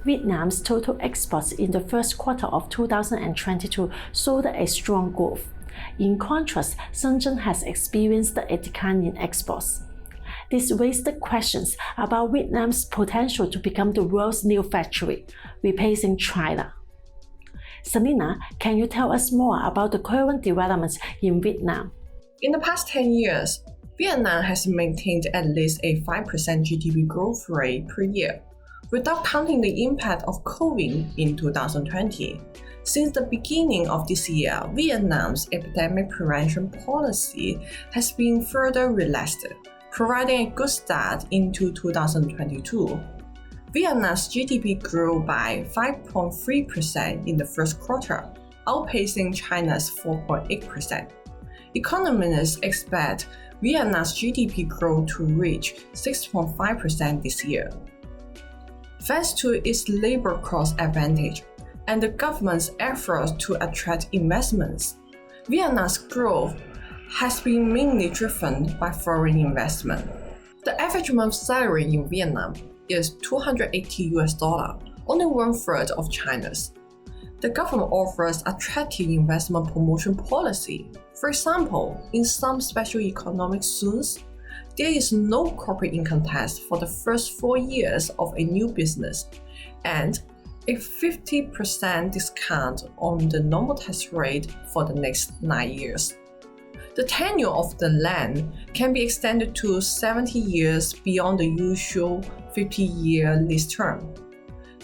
Vietnam's total exports in the first quarter of 2022 showed a strong growth. In contrast, Shenzhen has experienced a decline in exports. This raised questions about Vietnam's potential to become the world's new factory, replacing China. Selena, can you tell us more about the current developments in Vietnam? In the past 10 years, Vietnam has maintained at least a 5% GDP growth rate per year, without counting the impact of COVID in 2020. Since the beginning of this year, Vietnam's epidemic prevention policy has been further relaxed, providing a good start into 2022. Vietnam's GDP grew by 5.3% in the first quarter, outpacing China's 4.8%. Economists expect Vietnam's GDP growth to reach 6.5% this year. Thanks to its labor cost advantage and the government's efforts to attract investments, Vietnam's growth has been mainly driven by foreign investment. The average monthly salary in Vietnam is $280, only one-third of China's. The government offers attractive investment promotion policy. For example, in some special economic zones, there is no corporate income tax for the first 4 years of a new business, and a 50% discount on the normal tax rate for the next 9 years. The tenure of the land can be extended to 70 years beyond the usual 50-year lease term.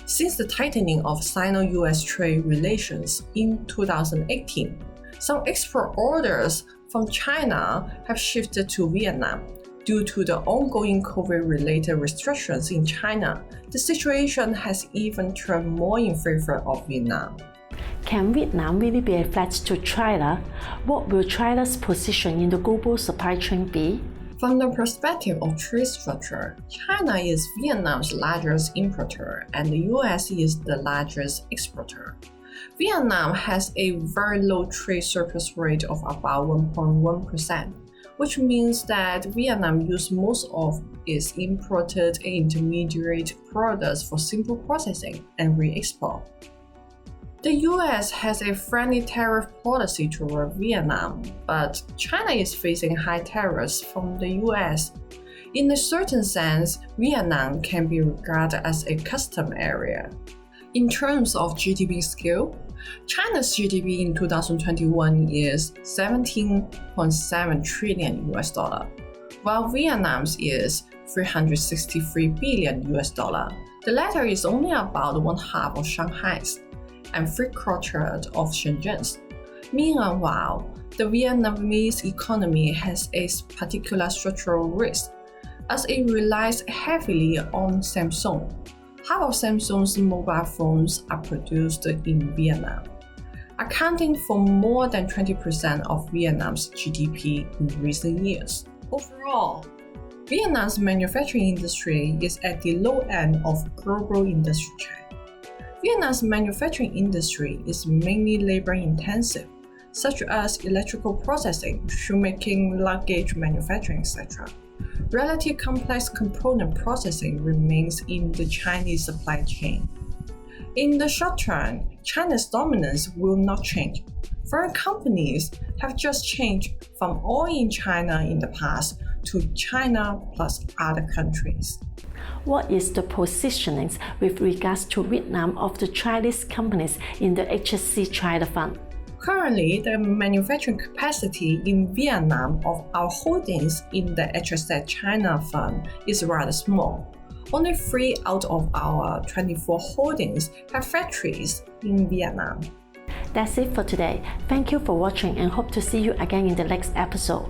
Since the tightening of Sino-US trade relations in 2018, some export orders from China have shifted to Vietnam. Due to the ongoing COVID-related restrictions in China, the situation has even turned more in favor of Vietnam. Can Vietnam really be a threat to China? What will China's position in the global supply chain be? From the perspective of trade structure, China is Vietnam's largest importer and the US is the largest exporter. Vietnam has a very low trade surplus rate of about 1.1%, which means that Vietnam uses most of its imported and intermediate products for simple processing and re-export. The US has a friendly tariff policy toward Vietnam, but China is facing high tariffs from the US. In a certain sense, Vietnam can be regarded as a custom area. In terms of GDP scale, China's GDP in 2021 is 17.7 trillion US dollar, while Vietnam's is 363 billion US dollar. The latter is only about one half of Shanghai's and three-quarters of Shenzhen's. Meanwhile, the Vietnamese economy has a particular structural risk, as it relies heavily on Samsung. Half of Samsung's mobile phones are produced in Vietnam, accounting for more than 20% of Vietnam's GDP in recent years. Overall, Vietnam's manufacturing industry is at the low end of global industry chain. Vietnam's manufacturing industry is mainly labor-intensive, such as electrical processing, shoemaking, luggage manufacturing, etc. Relatively complex component processing remains in the Chinese supply chain. In the short term, China's dominance will not change. Foreign companies have just changed from all in China in the past to China plus other countries. What is the positioning with regards to Vietnam of the Chinese companies in the HSZ China Fund? Currently, the manufacturing capacity in Vietnam of our holdings in the HSZ China Fund is rather small. Only 3 out of our 24 holdings have factories in Vietnam. That's it for today. Thank you for watching and hope to see you again in the next episode.